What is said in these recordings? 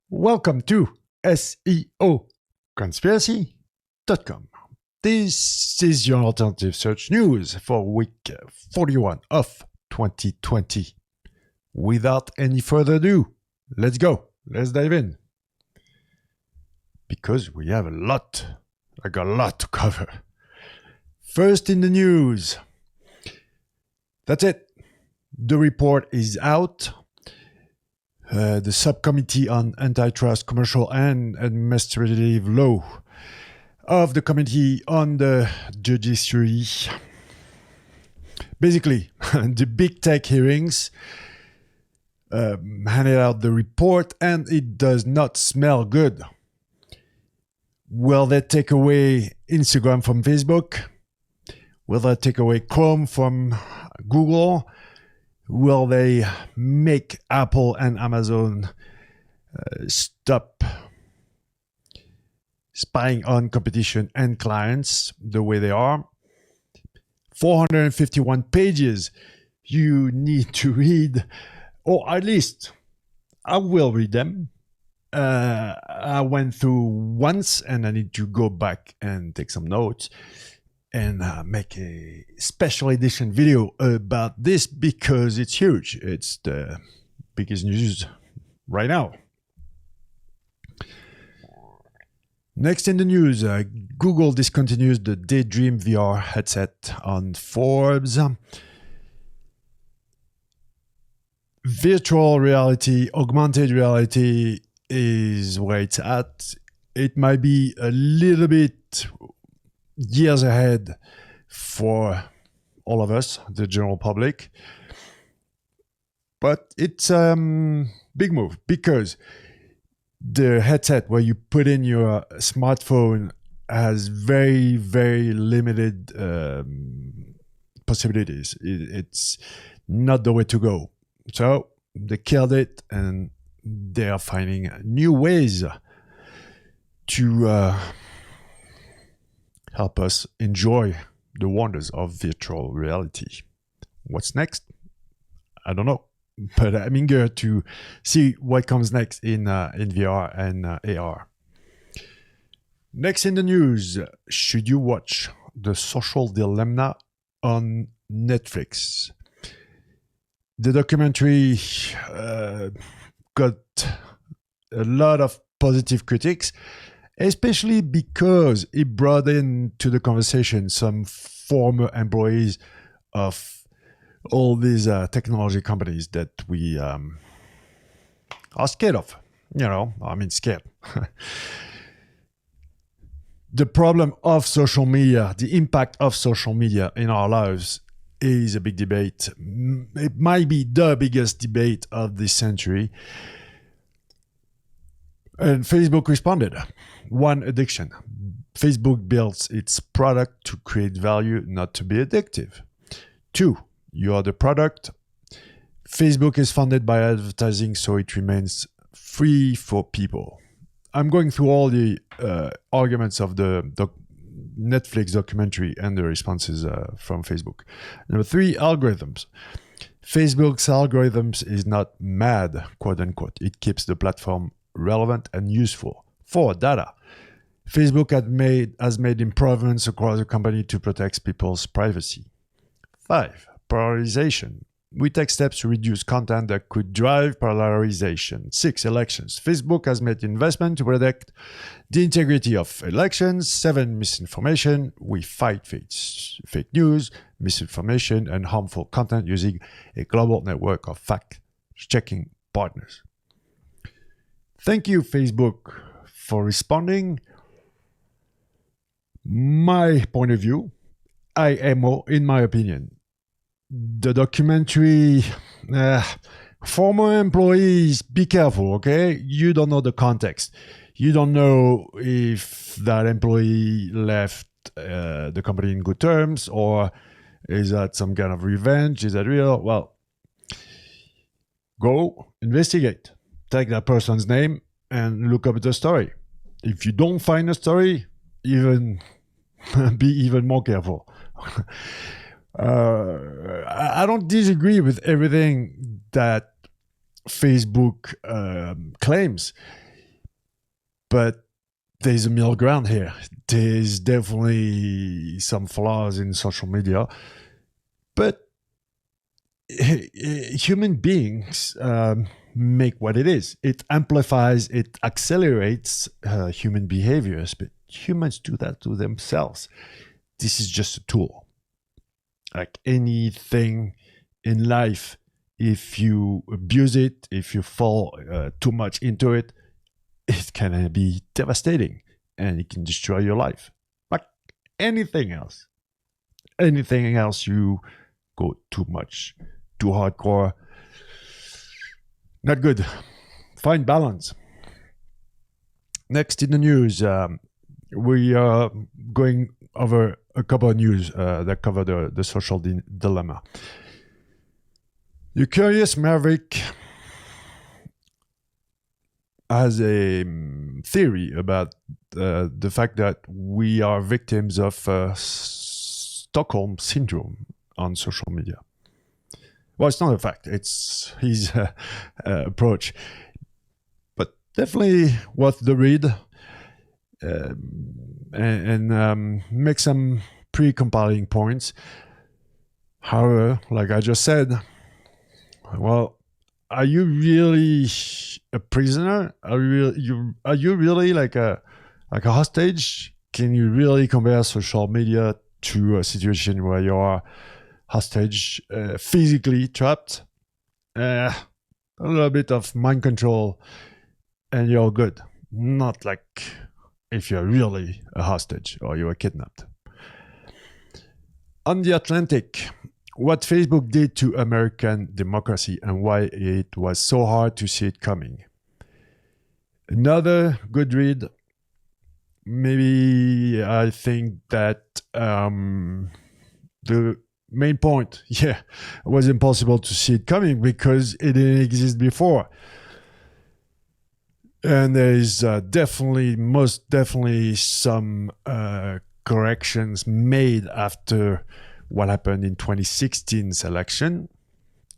Welcome to SEO Conspiracy.com. This is your alternative search news for week 41 of 2020. Without any further ado, let's go. Let's dive in. Because we have a lot to cover. First in the news. That's it. The report is out. The subcommittee on antitrust, commercial and administrative law of the Committee on the Judiciary. Basically, the big tech hearings handed out the report and it does not smell good. Will they take away Instagram from Facebook? Will they take away Chrome from Google? Will they make Apple and Amazon stop spying on competition and clients the way they are? 451 pages you need to read, or at least I will read them. I went through once and I need to go back and take some notes and make a special edition video about this because it's huge. It's the biggest news right now. Next in the news, Google discontinues the Daydream VR headset on Forbes. Virtual reality, augmented reality is where it's at. It might be a little bit years ahead for all of us, the general public. But it's a big move because the headset where you put in your smartphone has very, very limited possibilities. It's not the way to go. So they killed it and they are finding new ways to help us enjoy the wonders of virtual reality. What's next? I don't know, but I'm eager to see what comes next in VR and AR. Next in the news, should you watch The Social Dilemma on Netflix? The documentary got a lot of positive critics, especially because it brought into the conversation some former employees of all these technology companies that we are scared of. Scared. The problem of social media, the impact of social media in our lives is a big debate. It might be the biggest debate of this century. And Facebook responded. One, addiction. Facebook builds its product to create value, not to be addictive. Two, you are the product. Facebook is funded by advertising, so it remains free for people. I'm going through all the arguments of the Netflix documentary and the responses from Facebook. Number three, algorithms. Facebook's algorithms is not mad, quote unquote. It keeps the platform relevant and useful. 4, data. Facebook has made improvements across the company to protect people's privacy. 5, polarization. We take steps to reduce content that could drive polarization. 6, elections. Facebook has made investment to protect the integrity of elections. 7, misinformation. We fight fake news, misinformation, and harmful content using a global network of fact-checking partners. Thank you, Facebook, for responding. My point of view, IMO, in my opinion. The documentary, former employees, be careful, okay? You don't know the context. You don't know if that employee left the company in good terms, or is that some kind of revenge? Is that real? Well, go investigate. Take that person's name and look up the story. If you don't find a story, be even more careful. I don't disagree with everything that Facebook claims. But there's a middle ground here. There's definitely some flaws in social media, but human beings make what it is. It amplifies, it accelerates human behaviors, but humans do that to themselves. This is just a tool. Like anything in life, if you abuse it, if you fall too much into it, it can be devastating and it can destroy your life. Like anything else. Anything else you go too much, too hardcore, not good. Find balance. Next in the news, we are going over a couple of news that cover the social dilemma. The Curious Maverick has a theory about the fact that we are victims of Stockholm syndrome on social media. Well, it's not a fact. It's his approach. But definitely worth the read and make some pretty compelling points. However, like I just said, well, are you really a prisoner? Are you really like a hostage? Can you really compare social media to a situation where you are hostage, physically trapped? A little bit of mind control, and you're good. Not like if you're really a hostage or you were kidnapped. On the Atlantic, what Facebook did to American democracy and why it was so hard to see it coming. Another good read. Maybe I think that the main point, it was impossible to see it coming because it didn't exist before. And there is most definitely some corrections made after what happened in 2016's election.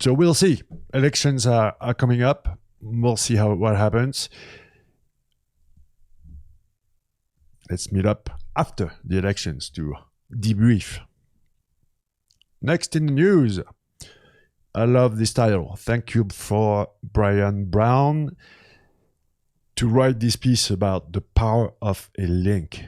So we'll see. Elections are coming up. We'll see what happens. Let's meet up after the elections to debrief. Next in the news. I love this title. Thank you for Brian Brown to write this piece about the power of a link.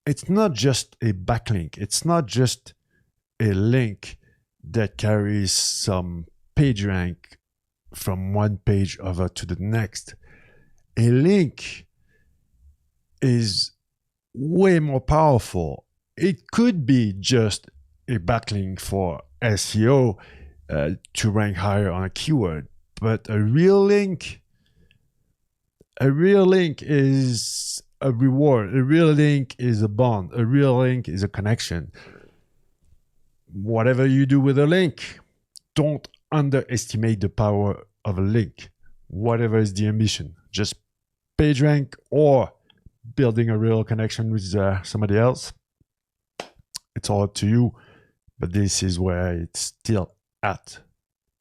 It's not just a backlink. It's not just a link that carries some page rank from one page over to the next. A link is way more powerful. It could be just a backlink for SEO to rank higher on a keyword, but a real link is a reward. A real link is a bond. A real link is a connection. Whatever you do with a link, don't underestimate the power of a link. Whatever is the ambition, just page rank or building a real connection with somebody else. It's all up to you, but this is where it's still at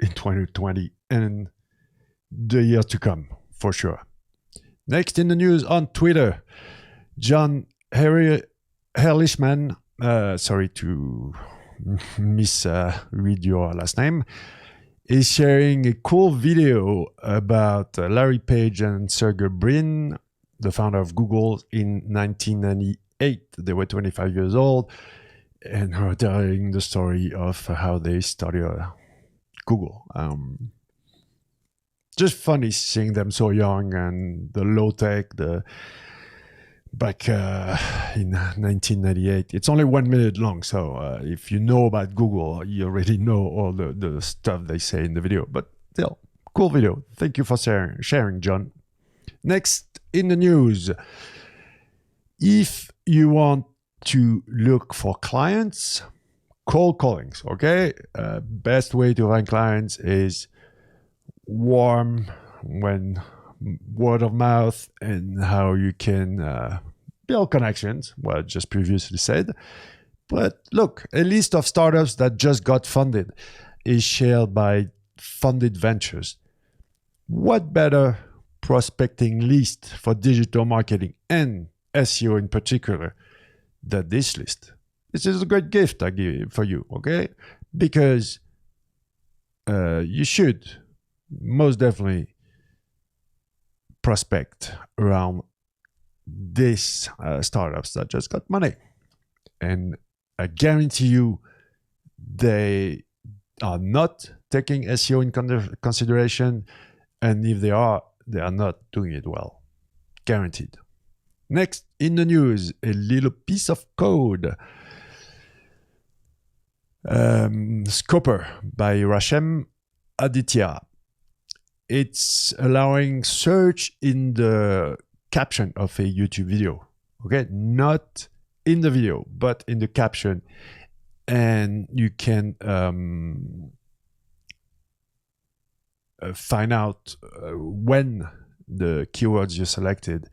in 2020 and the year to come, for sure. Next in the news on Twitter, John Herlichman, sorry to misread your last name, is sharing a cool video about Larry Page and Sergey Brin, the founder of Google, in 1998. They were 25 years old and are telling the story of how they started Google. Just funny seeing them so young and the low tech, back in 1998. It's only 1 minute long, so if you know about Google, you already know all the stuff they say in the video. But still, cool video. Thank you for sharing, John. Next in the news, if you want to look for clients, cold callings, okay? Best way to find clients is warm, when word of mouth, and how you can build connections, what I just previously said. But look, a list of startups that just got funded is shared by Funded Ventures. What better prospecting list for digital marketing and SEO in particular than this list. This is a great gift I give for you, okay? Because you should most definitely prospect around these startups that just got money. And I guarantee you they are not taking SEO in consideration. And if they are not doing it well. Guaranteed. Next, in the news, a little piece of code. Scopper by Rashem Aditya. It's allowing search in the caption of a YouTube video. Okay, not in the video, but in the caption. And you can find out when the keywords you selected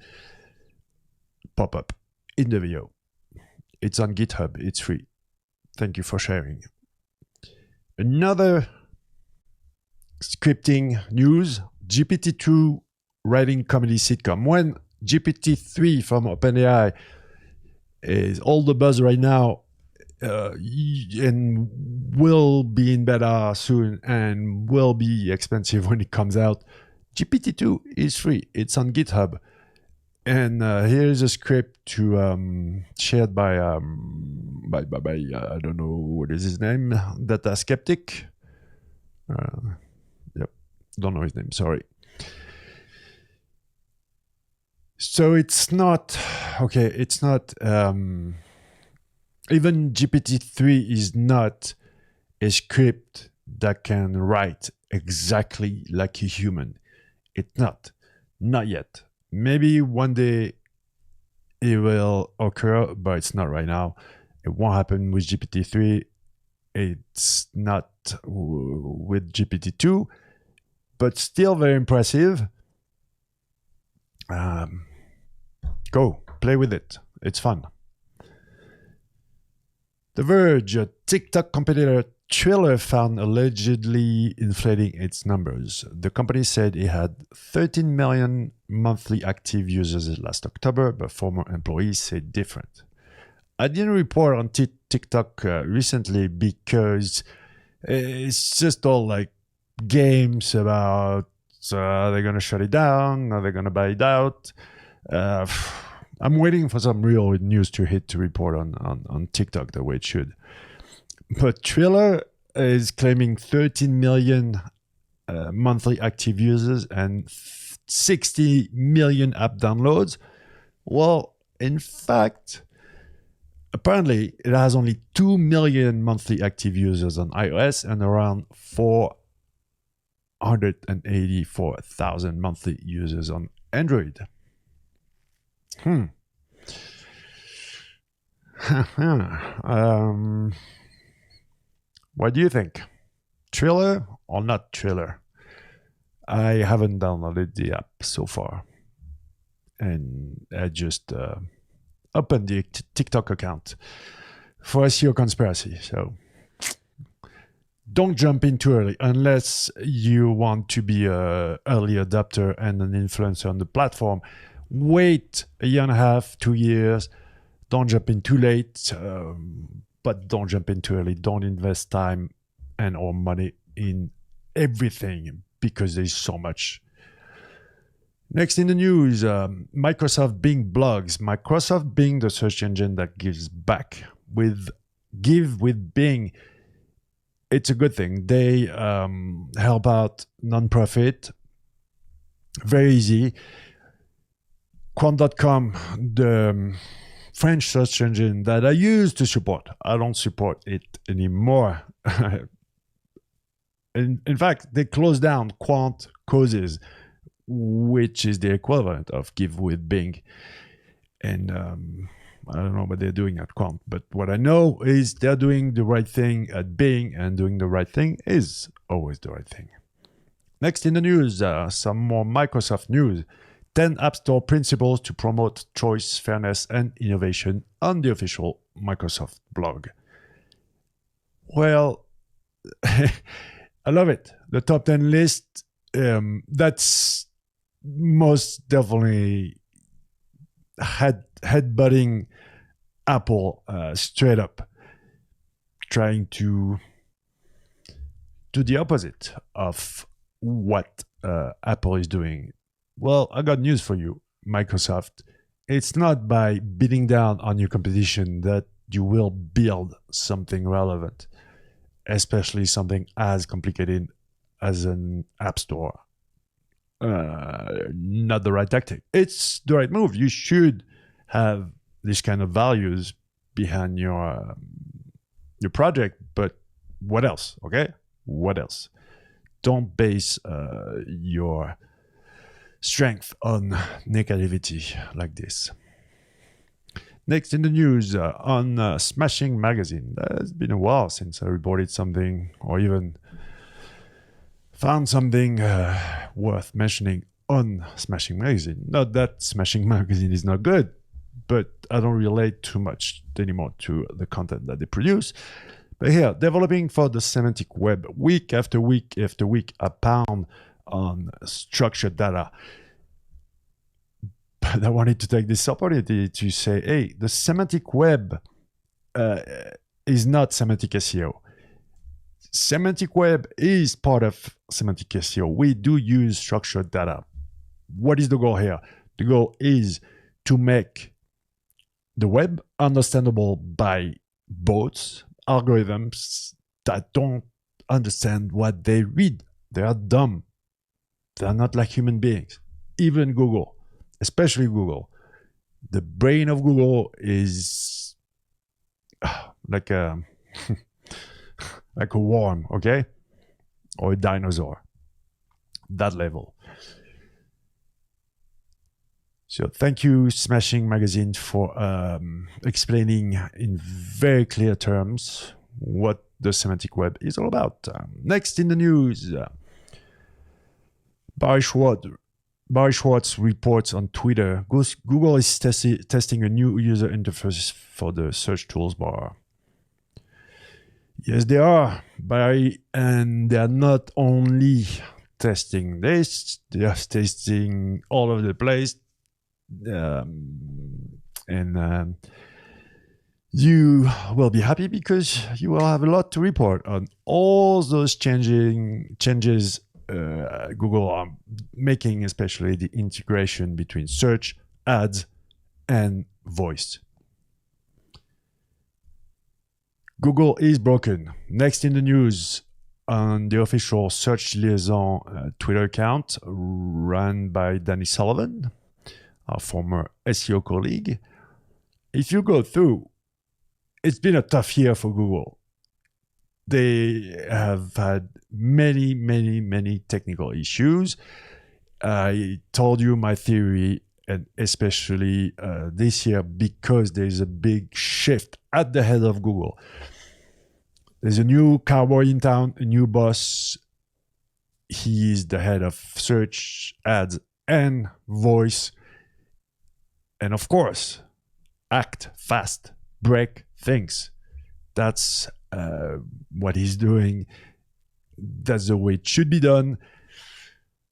pop up in the video. It's on GitHub. It's free. Thank you for sharing. Another scripting news, GPT-2 writing comedy sitcom. When GPT-3 from OpenAI is all the buzz right now, and will be in beta soon and will be expensive when it comes out, GPT-2 is free. It's on GitHub. And here's a script to shared by I don't know what is his name, Data Skeptic. Yep, don't know his name. Sorry. So it's not okay. It's not. Even GPT-3 is not a script that can write exactly like a human. It's not yet. Maybe one day it will occur, but it's not right now. It won't happen with GPT-3. It's not with GPT-2, but still very impressive. Go play with it. It's fun. The Verge, a TikTok competitor Triller found allegedly inflating its numbers. The company said it had 13 million monthly active users last October, but former employees said different. I didn't report on TikTok recently because it's just all like games about are they going to shut it down? Are they going to buy it out? I'm waiting for some real news to hit to report on TikTok the way it should. But Triller is claiming 13 million monthly active users and 60 million app downloads. Well, in fact, apparently it has only 2 million monthly active users on iOS and around 484,000 monthly users on Android. What do you think? Triller or not Triller? I haven't downloaded the app so far. And I just opened the TikTok account for SEO conspiracy. So don't jump in too early unless you want to be an early adopter and an influencer on the platform. Wait a year and a half, 2 years. Don't jump in too late, but don't jump in too early. Don't invest time and or money in everything because there's so much. Next in the news, Microsoft Bing blogs. Microsoft Bing, the search engine that gives back. With Bing, it's a good thing. They help out nonprofit. Very easy. Quant.com, the French search engine that I used to support. I don't support it anymore. In fact, they closed down Quant Causes, which is the equivalent of Give with Bing. And I don't know what they're doing at Quant, but what I know is they're doing the right thing at Bing, and doing the right thing is always the right thing. Next in the news, some more Microsoft news. 10 App Store principles to promote choice, fairness, and innovation on the official Microsoft blog. Well, I love it. The top 10 list, that's most definitely headbutting Apple straight up, trying to do the opposite of what Apple is doing. Well, I got news for you, Microsoft. It's not by beating down on your competition that you will build something relevant, especially something as complicated as an app store. Not the right tactic. It's the right move. You should have this kind of values behind your project, but what else? Okay, what else? Don't base your strength on negativity like this. Next in the news, on Smashing Magazine. It's been a while since I reported something or even found something worth mentioning on Smashing Magazine. Not that Smashing Magazine is not good, but I don't relate too much anymore to the content that they produce. But here, developing for the semantic web, week after week after week, I pound on structured data. But I wanted to take this opportunity to say, hey, the semantic web is not semantic SEO. Semantic web is part of semantic SEO. We do use structured data. What is the goal here? The goal is to make the web understandable by bots, algorithms that don't understand what they read. They are dumb. They are not like human beings. Even Google, especially Google. The brain of Google is like a like a worm, okay? Or a dinosaur. That level. So thank you, Smashing Magazine, for explaining in very clear terms what the semantic web is all about. Next in the news, Barry Schwartz reports on Twitter, Google is testing a new user interface for the search tools bar. Yes, they are, Barry, and they are not only testing this, they are testing all over the place. You will be happy because you will have a lot to report on all those changes Google are making, especially the integration between search, ads, and voice. Google is broken. Next in the news, on the official Search Liaison Twitter account run by Danny Sullivan, our former SEO colleague. If you go through, it's been a tough year for Google. They have had many technical issues. I told you my theory, and especially this year, because there's a big shift at the head of Google. There's a new cowboy in town, a new boss. He is the head of search, ads, and voice. And of course, act fast, break things. That's what he's doing. That's the way it should be done.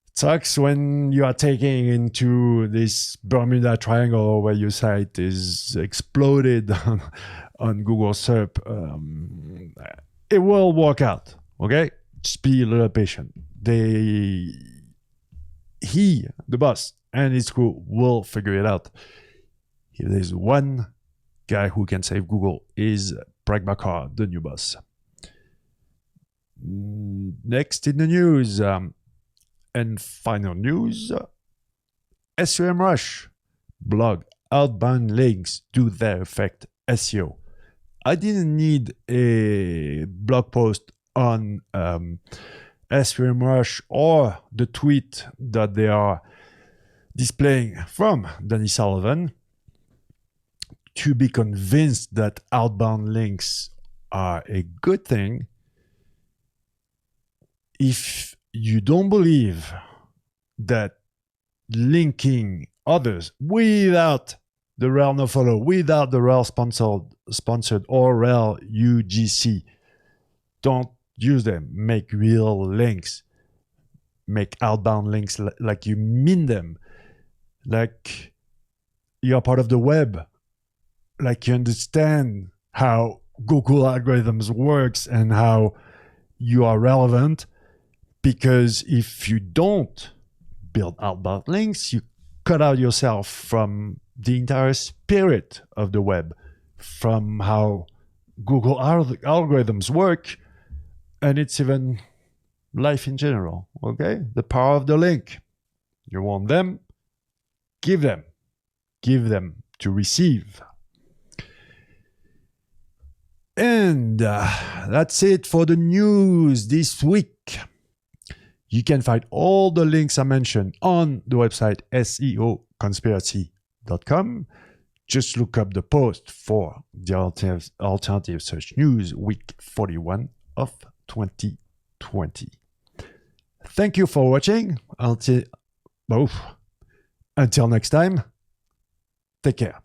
It sucks when you are taking into this Bermuda Triangle where your site is exploded on Google SERP. It will work out, okay? Just be a little patient. The boss, and his crew will figure it out. If there's one guy who can save Google, is Parag Bhakur, the new boss. Next in the news, and final news, SEMrush blog outbound links do their affect SEO. I didn't need a blog post on SEMrush or the tweet that they are displaying from Danny Sullivan to be convinced that outbound links are a good thing. If you don't believe that linking others without the rel nofollow, without the rel sponsored or rel UGC, don't use them. Make real links. make outbound links like you mean them, like you're part of the web, like you understand how Google algorithms works and how you are relevant. Because if you don't build outbound links, you cut out yourself from the entire spirit of the web, from how Google algorithms work, and it's even life in general, okay? The power of the link. You want them, give them. Give them to receive. And that's it for the news this week. You can find all the links I mentioned on the website seoconspiracy.com. Just look up the post for the Alternative Search News week 41 of 2020. Thank you for watching. Until next time, take care.